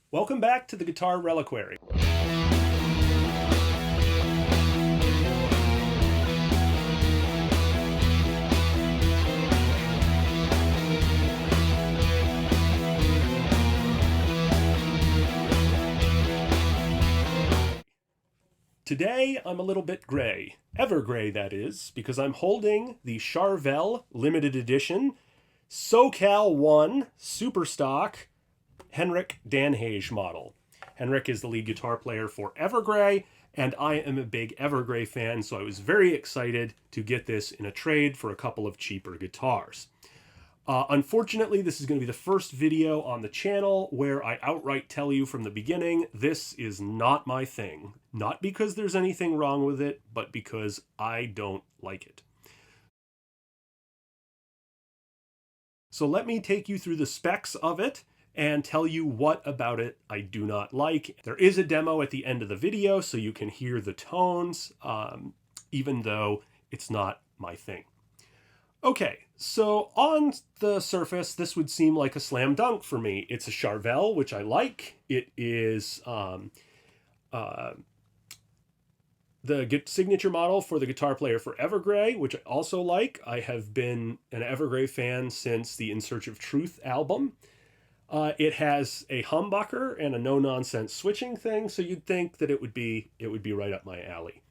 Welcome back to the Guitar Reliquary. Today, I'm a little bit gray. Ever gray, that is, because I'm holding the Charvel limited edition SoCal 1 Superstock Henrik Danhage model. Henrik is the lead guitar player for Evergrey, and I am a big Evergrey fan, so I was very excited to get this in a trade for a couple of cheaper guitars. Unfortunately, this is going to be the first video on the channel where I outright tell you from the beginning, this is not my thing. Not because there's anything wrong with it, but because I don't like it. So let me take you through the specs of it and tell you what about it I do not like. There is a demo at the end of the video so you can hear the tones, even though it's not my thing. Okay, so on the surface, this would seem like a slam dunk for me. It's a Charvel, which I like. It is the signature model for the guitar player for Evergrey, which I also like. I have been an Evergrey fan since the In Search of Truth album. It has a humbucker and a no-nonsense switching thing, so you'd think that it would be right up my alley.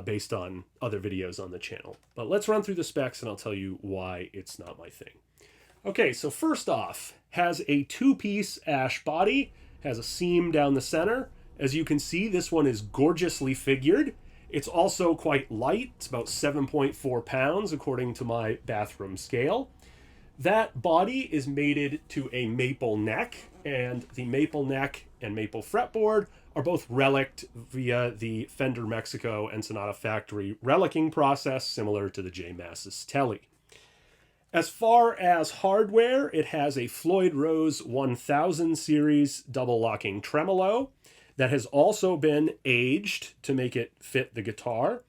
Based on other videos on the channel. But let's run through the specs and I'll tell you why it's not my thing. Okay, so first off, has a two-piece ash body, has a seam down the center. As you can see, this one is gorgeously figured. It's also quite light. It's about 7.4 pounds according to my bathroom scale. That body is mated to a maple neck, and the maple neck and maple fretboard are both reliced via the Fender Mexico and Sonata Factory relicking process, similar to the J Mascis Tele. As far as hardware, it has a Floyd Rose 1000 series double locking tremolo that has also been aged to make it fit the guitar.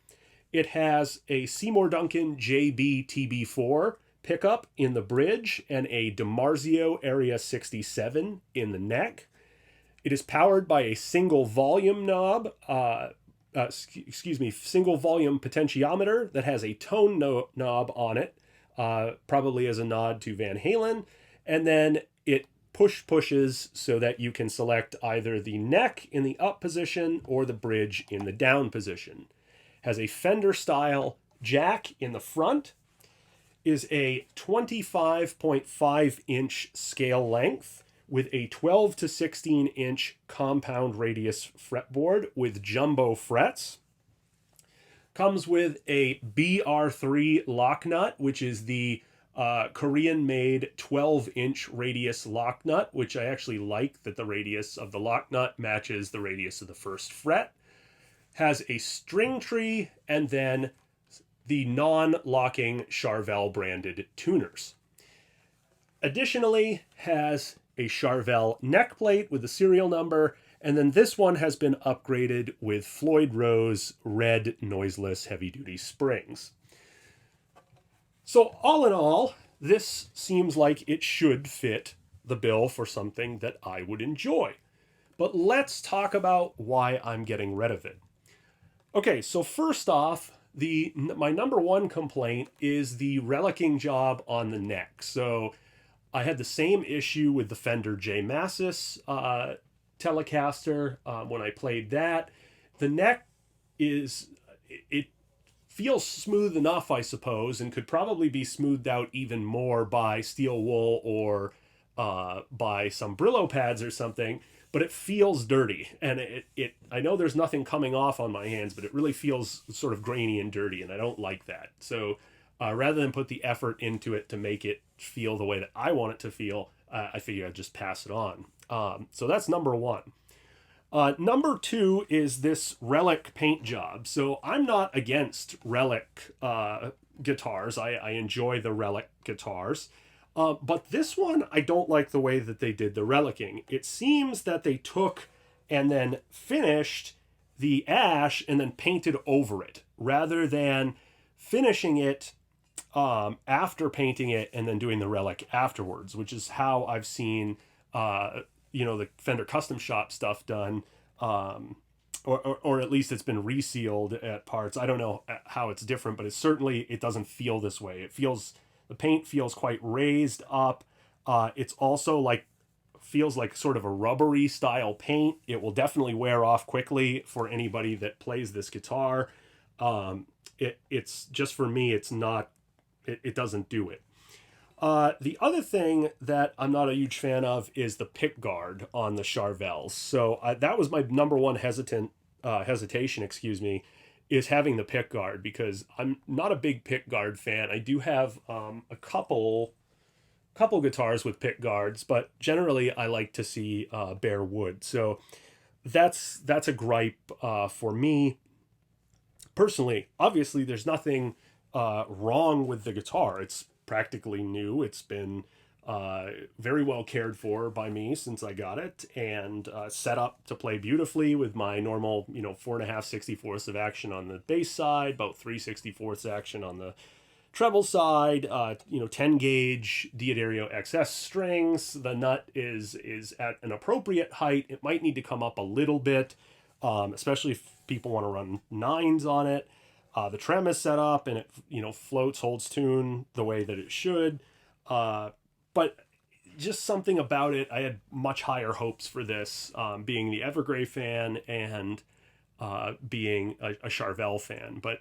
It has a Seymour Duncan JB TB4 pickup in the bridge and a DiMarzio Area 67 in the neck. It is powered by a single volume knob, single volume potentiometer that has a tone knob on it, probably as a nod to Van Halen. And then it pushes so that you can select either the neck in the up position or the bridge in the down position. Has a Fender style jack in the front, is a 25.5 inch scale length, with a 12 to 16 inch compound radius fretboard with jumbo frets. Comes with a BR3 lock nut, which is the Korean-made 12-inch radius lock nut, which I actually like that the radius of the lock nut matches the radius of the first fret. Has a string tree, and then the non-locking Charvel branded tuners. Additionally, has a Charvel neck plate with the serial number, and then this one has been upgraded with Floyd Rose red noiseless heavy-duty springs. So all in all, this seems like it should fit the bill for something that I would enjoy. But let's talk about why I'm getting rid of it. Okay, so first off, my number one complaint is the relicking job on the neck. So I had the same issue with the Fender J Mascis Telecaster when I played that. The neck it feels smooth enough, I suppose, and could probably be smoothed out even more by steel wool or by some Brillo pads or something, but it feels dirty. And I know there's nothing coming off on my hands, but it really feels sort of grainy and dirty, and I don't like that. So rather than put the effort into it to make it feel the way that I want it to feel, I figure I'd just pass it on. So that's number one. Number two is this relic paint job. So I'm not against relic guitars. I enjoy the relic guitars. But this one, I don't like the way that they did the relicking. It seems that they took and then finished the ash and then painted over it, rather than finishing it after painting it and then doing the relic afterwards, which is how I've seen the Fender Custom Shop stuff done, or at least it's been resealed at parts. I don't know how it's different, but it doesn't feel this way. The paint feels quite raised up. It's also feels like sort of a rubbery style paint. It will definitely wear off quickly for anybody that plays this guitar. It's just, for me, it's not, it doesn't do it. The other thing that I'm not a huge fan of is the pick guard on the Charvels. So that was my number one hesitation, is having the pick guard, because I'm not a big pick guard fan. I do have a couple guitars with pick guards, but generally I like to see bare wood. So that's a gripe for me personally. Obviously, there's nothing wrong with the guitar. It's practically new. It's been very well cared for by me since I got it, and set up to play beautifully with my normal 4.5 64ths of action on the bass side, about 3 64ths action on the treble side, 10 gauge Diodario XS strings. The nut is at an appropriate height. It might need to come up a little bit, especially if people want to run 9s on it. The trem is set up, and it floats, holds tune the way that it should. But just something about it, I had much higher hopes for this, being the Evergrey fan and being a Charvel fan. But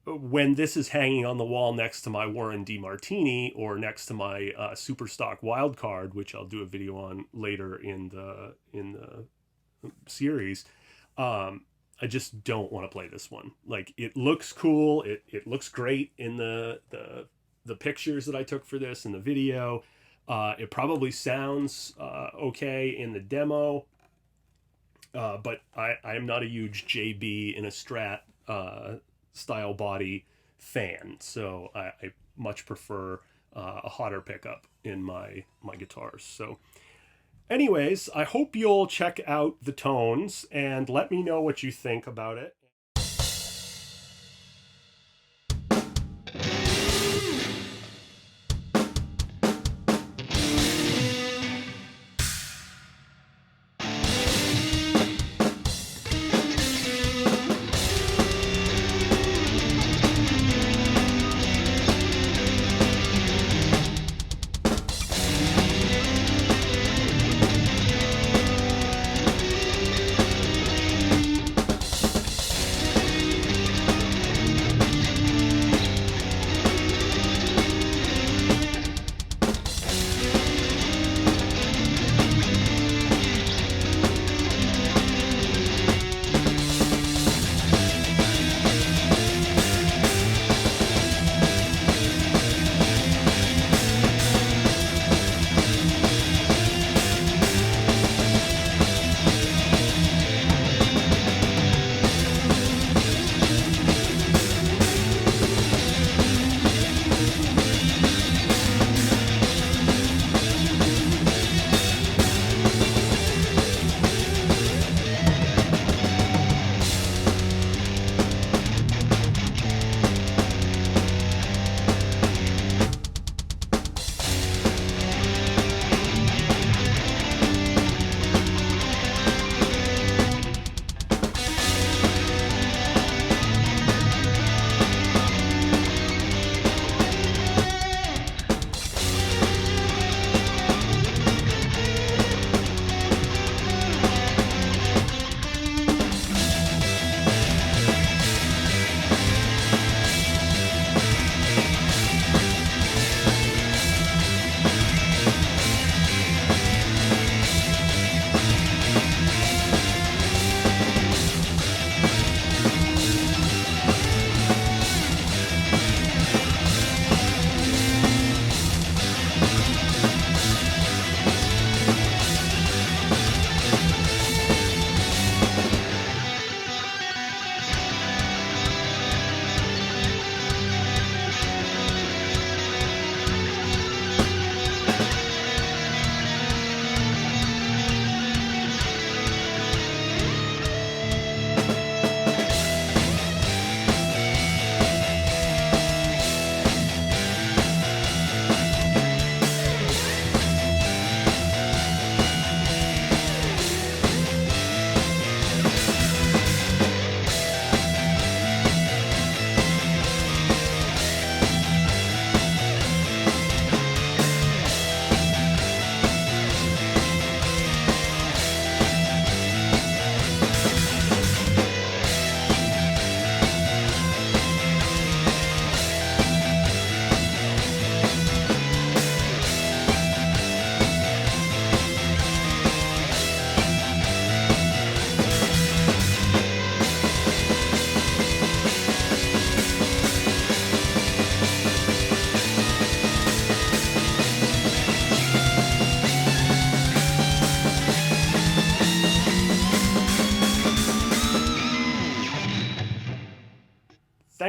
when this is hanging on the wall next to my Warren DeMartini, or next to my Superstock Wildcard, which I'll do a video on later in the series, I just don't want to play this one. Like, it looks cool. It looks great in the pictures that I took for this in the video. It probably sounds okay in the demo, but I am not a huge JB in a Strat style body fan. So I much prefer a hotter pickup in my guitars. So anyways, I hope you'll check out the tones and let me know what you think about it.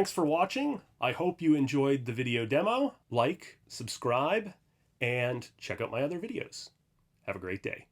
thanks for watching. I hope you enjoyed the video demo. Like, subscribe, and check out my other videos. Have a great day.